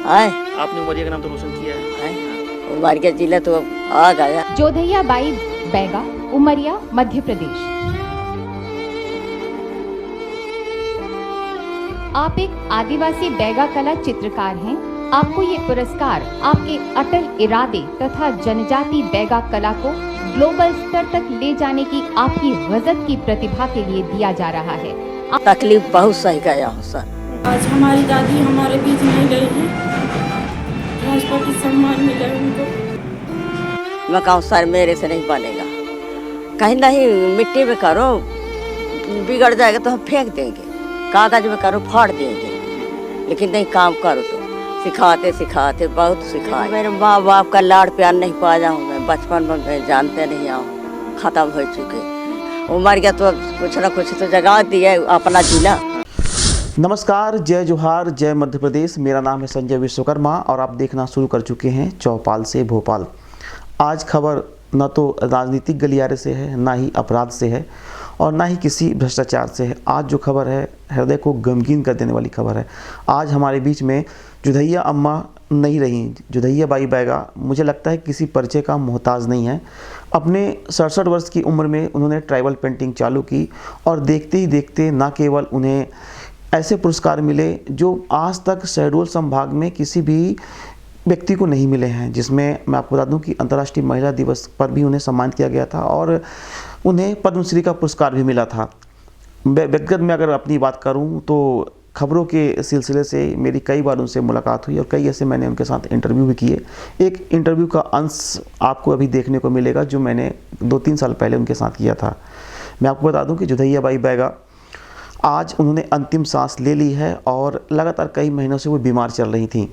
आए आपने उमरिया का नाम तो रोशन किया है। उमरिया जिला तो आ गया। जोधैया बाई बैगा, उमरिया, मध्य प्रदेश। आप एक आदिवासी बैगा कला चित्रकार हैं। आपको ये पुरस्कार आपके अटल इरादे तथा जनजाति बैगा कला को ग्लोबल स्तर तक ले जाने की आपकी गजब की प्रतिभा के लिए दिया जा रहा है। तकलीफ बहुत सही गया हूँ सर। आज हमारी दादी हमारे बीच नहीं गई है, राष्ट्रपति सम्मान मिला उनको। मैं कहूँ सर मेरे से नहीं बनेगा, कहीं नहीं मिट्टी में करो, बिगड़ जाएगा तो हम फेंक देंगे, कागज में करो फाड़ देंगे, लेकिन नहीं काम करो तो सिखाते सिखाते बहुत सिखाए। मेरे माँ बाप का लाड़ प्यार नहीं पाया हूँ मैं, बचपन में मैं जानते नहीं आऊँ, खत्म हो चुके। उमर गया तो कुछ ना कुछ तो जगह दिया अपना जिला। नमस्कार, जय जोहार, जय मध्य प्रदेश। मेरा नाम है संजय विश्वकर्मा और आप देखना शुरू कर चुके हैं चौपाल से भोपाल। आज खबर न तो राजनीतिक गलियारे से है, ना ही अपराध से है और ना ही किसी भ्रष्टाचार से है। आज जो खबर है हृदय को गमगीन कर देने वाली खबर है। आज हमारे बीच में जोधैया अम्मा नहीं रही। जोधैया बाई बैगा मुझे लगता है किसी परिचय का मोहताज नहीं है। अपने 67 वर्ष की उम्र में उन्होंने ट्राइबल पेंटिंग चालू की और देखते ही देखते न केवल उन्हें ऐसे पुरस्कार मिले जो आज तक शहडोल संभाग में किसी भी व्यक्ति को नहीं मिले हैं, जिसमें मैं आपको बता दूं कि अंतर्राष्ट्रीय महिला दिवस पर भी उन्हें सम्मानित किया गया था और उन्हें पद्मश्री का पुरस्कार भी मिला था। व्यक्तिगत में अगर अपनी बात करूं तो खबरों के सिलसिले से मेरी कई बार उनसे मुलाकात हुई और कई ऐसे मैंने उनके साथ इंटरव्यू भी किए। एक इंटरव्यू का अंश आपको अभी देखने को मिलेगा जो मैंने 2-3 साल पहले उनके साथ किया था। मैं आपको बता दूँ कि जोधैया बाई बैगा आज उन्होंने अंतिम सांस ले ली है और लगातार कई महीनों से वो बीमार चल रही थी।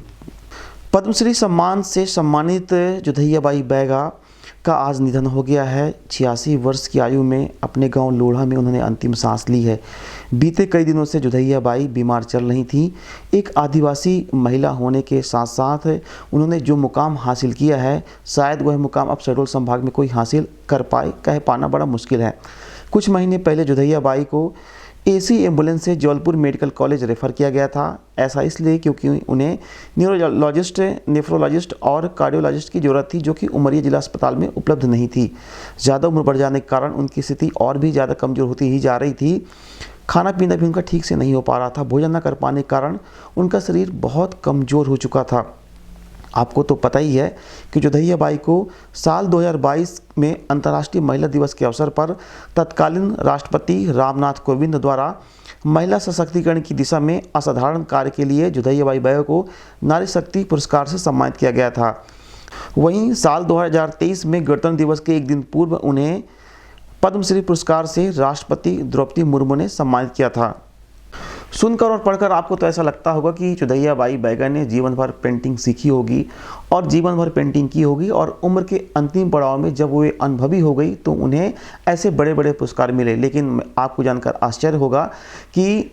पद्मश्री सम्मान से सम्मानित जोधैया बाई बैगा का आज निधन हो गया है। 86 वर्ष की आयु में अपने गांव लोढ़ा में उन्होंने अंतिम सांस ली है। बीते कई दिनों से जोधैया बाई बीमार चल रही थी। एक आदिवासी महिला होने के साथ साथ उन्होंने जो मुकाम हासिल किया है, शायद वह मुकाम अब शहडोल संभाग में कोई हासिल कर पाए, कह पाना बड़ा मुश्किल है। कुछ महीने पहले जोधैया बाई को एसी एम्बुलेंस से जबलपुर मेडिकल कॉलेज रेफ़र किया गया था। ऐसा इसलिए क्योंकि उन्हें न्यूरोलॉजिस्ट, नेफ्रोलॉजिस्ट और कार्डियोलॉजिस्ट की ज़रूरत थी, जो कि उमरिया जिला अस्पताल में उपलब्ध नहीं थी। ज़्यादा उम्र बढ़ जाने के कारण उनकी स्थिति और भी ज़्यादा कमज़ोर होती ही जा रही थी। खाना पीना भी उनका ठीक से नहीं हो पा रहा था। भोजन न कर पाने के कारण उनका शरीर बहुत कमज़ोर हो चुका था। आपको तो पता ही है कि जोधैया बाई को साल 2022 में अंतर्राष्ट्रीय महिला दिवस के अवसर पर तत्कालीन राष्ट्रपति रामनाथ कोविंद द्वारा महिला सशक्तिकरण की दिशा में असाधारण कार्य के लिए जोधैया बाई बैगा को नारी शक्ति पुरस्कार से सम्मानित किया गया था। वहीं साल 2023 में गणतंत्र दिवस के एक दिन पूर्व उन्हें पद्मश्री पुरस्कार से राष्ट्रपति द्रौपदी मुर्मू ने सम्मानित किया था। सुनकर और पढ़कर आपको तो ऐसा लगता होगा कि जोधैया बाई बैगा ने जीवन भर पेंटिंग सीखी होगी और जीवन भर पेंटिंग की होगी और उम्र के अंतिम पड़ाव में जब वो अनुभवी हो गई तो उन्हें ऐसे बड़े बड़े पुरस्कार मिले। लेकिन आपको जानकर आश्चर्य होगा कि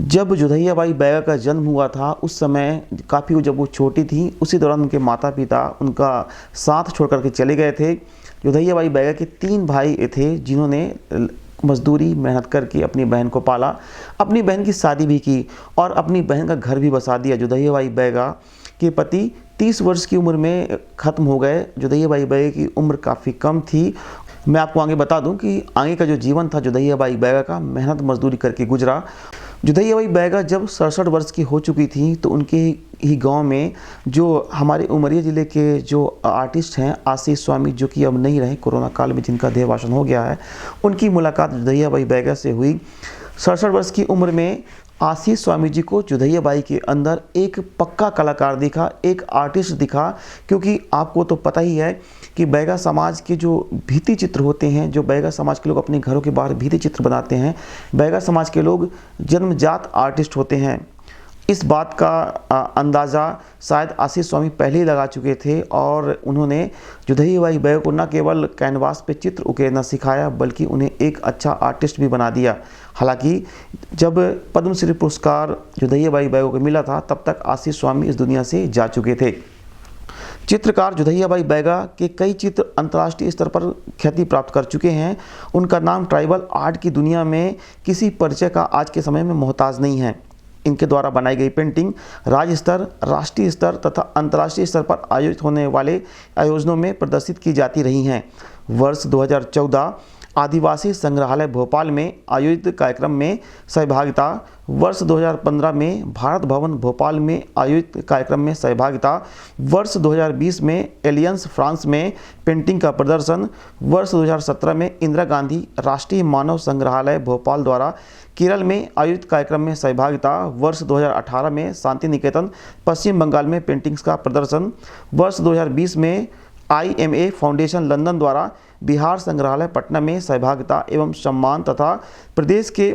जब जोधैया बाई बैगा का जन्म हुआ था उस समय काफ़ी जब वो छोटी थी, उसी दौरान उनके माता पिता उनका साथ छोड़ करके चले गए थे। जोधैया बाई बैगा के 3 भाई थे जिन्होंने मजदूरी मेहनत करके अपनी बहन को पाला, अपनी बहन की शादी भी की और अपनी बहन का घर भी बसा दिया। जोधैया बाई बैगा के पति 30 वर्ष की उम्र में ख़त्म हो गए। जोधैया बाई बैगा की उम्र काफ़ी कम थी। मैं आपको आगे बता दूं कि आगे का जो जीवन था जोधैया बाई बैगा का मेहनत मजदूरी करके गुजरा। जोधैया बाई बैगा जब 67 वर्ष की हो चुकी थी तो उनके ही गांव में जो हमारे उमरिया ज़िले के जो आर्टिस्ट हैं आशीष स्वामी, जो कि अब नहीं रहे, कोरोना काल में जिनका देहावसान हो गया है, उनकी मुलाकात जोधैया बाई बैगा से हुई। 67 वर्ष की उम्र में आशीष स्वामी जी को जोधैया बाई के अंदर एक पक्का कलाकार दिखा, एक आर्टिस्ट दिखा। क्योंकि आपको तो पता ही है कि बैगा समाज के जो भित्ति चित्र होते हैं, जो बैगा समाज के लोग अपने घरों के बाहर भित्ति चित्र बनाते हैं, बैगा समाज के लोग जन्मजात आर्टिस्ट होते हैं। इस बात का अंदाज़ा शायद आशीष स्वामी पहले ही लगा चुके थे और उन्होंने जोधैया बाई बैगा को न केवल कैनवास पे चित्र उकेरना सिखाया बल्कि उन्हें एक अच्छा आर्टिस्ट भी बना दिया। हालांकि जब पद्मश्री पुरस्कार जोधैया बाई बैगा को मिला था तब तक आशीष स्वामी इस दुनिया से जा चुके थे। चित्रकार जोधैया बाई बैगा के कई चित्र अंतर्राष्ट्रीय स्तर पर ख्याति प्राप्त कर चुके हैं। उनका नाम ट्राइबल आर्ट की दुनिया में किसी परिचय का आज के समय में मोहताज नहीं है। इनके द्वारा बनाई गई पेंटिंग राज्य स्तर, राष्ट्रीय स्तर तथा अंतर्राष्ट्रीय स्तर पर आयोजित होने वाले आयोजनों में प्रदर्शित की जाती रही हैं। वर्ष 2014 आदिवासी संग्रहालय भोपाल में आयोजित कार्यक्रम में सहभागिता, वर्ष 2015 में भारत भवन भोपाल में आयोजित कार्यक्रम में सहभागिता, वर्ष 2020 में एलियंस फ्रांस में पेंटिंग का प्रदर्शन, वर्ष 2017 में इंदिरा गांधी राष्ट्रीय मानव संग्रहालय भोपाल द्वारा केरल में आयोजित कार्यक्रम में सहभागिता, वर्ष 2018 में शांति निकेतन पश्चिम बंगाल में पेंटिंग्स का प्रदर्शन, वर्ष 2020 में IMA फाउंडेशन लंदन द्वारा बिहार संग्रहालय पटना में सहभागिता एवं सम्मान तथा प्रदेश के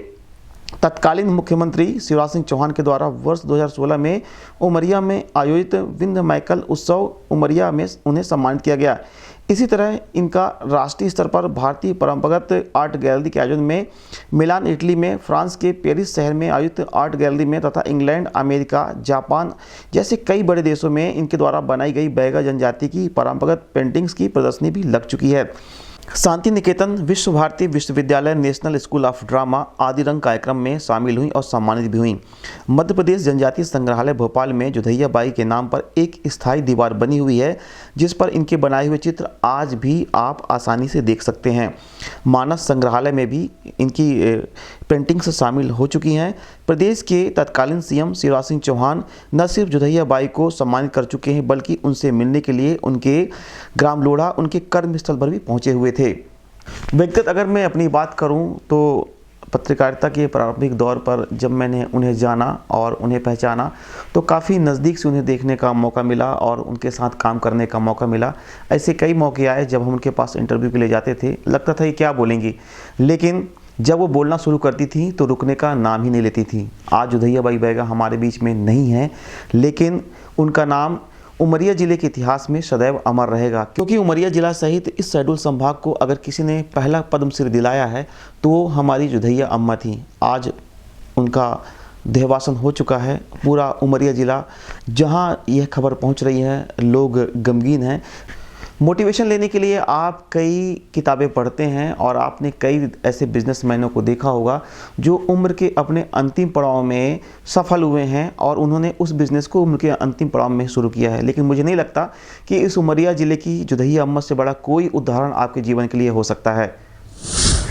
तत्कालीन मुख्यमंत्री शिवराज सिंह चौहान के द्वारा वर्ष 2016 में उमरिया में आयोजित विंध्य मैकल उत्सव उमरिया में उन्हें सम्मानित किया गया। इसी तरह इनका राष्ट्रीय स्तर पर भारतीय परंपरागत आर्ट गैलरी के आयोजन में मिलान इटली में, फ्रांस के पेरिस शहर में आयोजित आर्ट गैलरी में तथा इंग्लैंड, अमेरिका, जापान जैसे कई बड़े देशों में इनके द्वारा बनाई गई बैगा जनजाति की परंपरागत पेंटिंग्स की प्रदर्शनी भी लग चुकी है। शांति निकेतन विश्व भारती विश्वविद्यालय नेशनल स्कूल ऑफ ड्रामा आदि रंग कार्यक्रम में शामिल हुई और सम्मानित भी हुई। मध्य प्रदेश जनजातीय संग्रहालय भोपाल में जोधैया बाई के नाम पर एक स्थायी दीवार बनी हुई है जिस पर इनके बनाए हुए चित्र आज भी आप आसानी से देख सकते हैं। मानस संग्रहालय में भी इनकी पेंटिंग्स शामिल हो चुकी हैं। प्रदेश के तत्कालीन CM शिवराज सिंह चौहान न सिर्फ जोधैया बाई को सम्मानित कर चुके हैं बल्कि उनसे मिलने के लिए उनके ग्राम लोढ़ा उनके कर्मस्थल पर भी पहुंचे हुए थे। व्यक्तिगत अगर मैं अपनी बात करूं तो पत्रकारिता के प्रारंभिक दौर पर जब मैंने उन्हें जाना और उन्हें पहचाना तो काफ़ी नज़दीक से उन्हें देखने का मौका मिला और उनके साथ काम करने का मौका मिला। ऐसे कई मौके आए जब हम उनके पास इंटरव्यू के लिए जाते थे, लगता था ये क्या बोलेंगी, लेकिन जब वो बोलना शुरू करती थी तो रुकने का नाम ही नहीं लेती थी। आज जोधैया बाई बैगा हमारे बीच में नहीं है, लेकिन उनका नाम उमरिया जिले के इतिहास में सदैव अमर रहेगा, क्योंकि उमरिया जिला सहित इस शहडोल संभाग को अगर किसी ने पहला पद्मश्री दिलाया है तो वो हमारी जोधैया अम्मा थी। आज उनका देहवासन हो चुका है। पूरा उमरिया जिला जहां यह खबर पहुंच रही है, लोग गमगीन हैं। मोटिवेशन लेने के लिए आप कई किताबें पढ़ते हैं और आपने कई ऐसे बिजनेसमैनों को देखा होगा जो उम्र के अपने अंतिम पड़ाव में सफल हुए हैं और उन्होंने उस बिज़नेस को उम्र के अंतिम पड़ाव में शुरू किया है। लेकिन मुझे नहीं लगता कि इस उमरिया ज़िले की जोधैया अम्मा से बड़ा कोई उदाहरण आपके जीवन के लिए हो सकता है।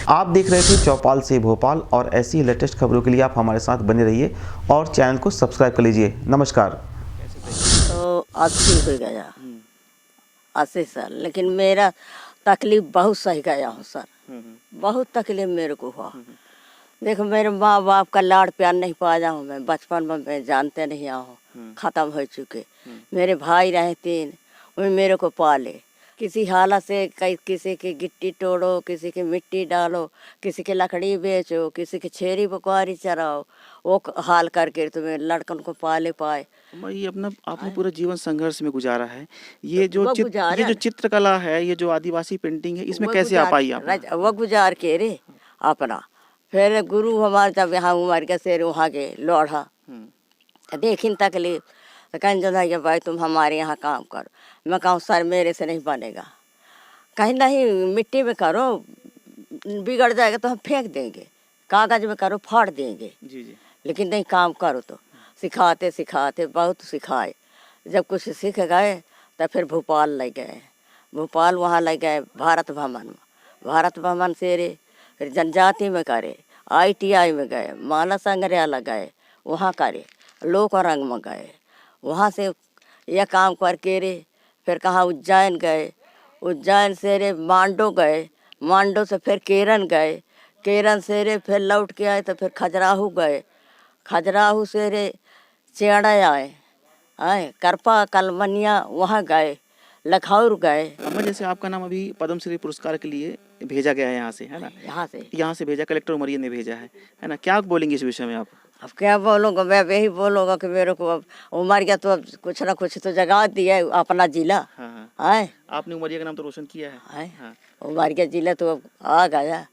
आप देख रहे थे चौपाल से भोपाल और ऐसी लेटेस्ट खबरों के लिए आप हमारे साथ बने रहिए और चैनल को सब्सक्राइब कर लीजिए। नमस्कार। तो 80 हो गया, 80 साल, लेकिन मेरा तकलीफ बहुत सही गया हूँ सर, बहुत तकलीफ मेरे को हुआ। देखो मेरे माँ बाप का लाड़ प्यार नहीं पाया हूँ मैं, बचपन में मैं जानते नहीं हूँ, ख़त्म हो चुके। मेरे भाई रहे 3, वे मेरे को पाले। किसी हालत से किसी की गिट्टी तोड़ो, किसी की मिट्टी डालो, किसी की लकड़ी बेचो, किसी की छेरी बकवारी चराओ, वो हाल करके तुम्हें लड़कन को पाले पाए। ये अपना आपने पूरा जीवन संघर्ष में गुजारा है। ये जो चित्रकला है, ये जो आदिवासी पेंटिंग है, इसमें कैसे आ पाई आप? वो गुजार के रे अपना। फिर गुरु हमारे जब यहाँ उमर के शेर वहाँ के लोढ़ा देखिन तकलीफ तो कहीं जोधैया बाई तुम हमारे यहाँ काम करो। मैं कहूँ सर मेरे से नहीं बनेगा, कहीं नहीं मिट्टी में करो, बिगड़ जाएगा तो हम फेंक देंगे, कागज में करो फाड़ देंगे। जी। लेकिन नहीं काम करो तो सिखाते सिखाते बहुत सिखाए। जब कुछ सीख गए तो फिर भोपाल ले गए। भोपाल वहाँ ले गए भारत भवन से रे फिर जनजाति में करे, ITI में गए, मानस संग्रहालय गए, वहाँ करे, लोक रंग में गए, वहाँ से यह काम करके रे फिर कहाँ उज्जैन गए, उज्जैन से रे मांडो गए, मांडो से फिर केरन गए, केरन से रे फिर लौट के आए तो फिर खजुराहो गए, खजुराहो से रे चेड़ा आए करपा कलमनिया वहाँ गए, लखौर गए। अम्मा जैसे आपका नाम अभी पद्मश्री पुरस्कार के लिए भेजा गया है यहाँ से, है ना? यहाँ से भेजा, कलेक्टर उमरिया ने भेजा है ना? क्या बोलेंगे इस विषय में आप? अब क्या बोलूँगा मैं, यही बोलूँगा कि मेरे को अब उमरिया तो अब कुछ ना कुछ तो जगह दिया है अपना जिला। हाँ। है आपने उमरिया का नाम तो रोशन किया है। उमरिया जिला तो अब आ गया।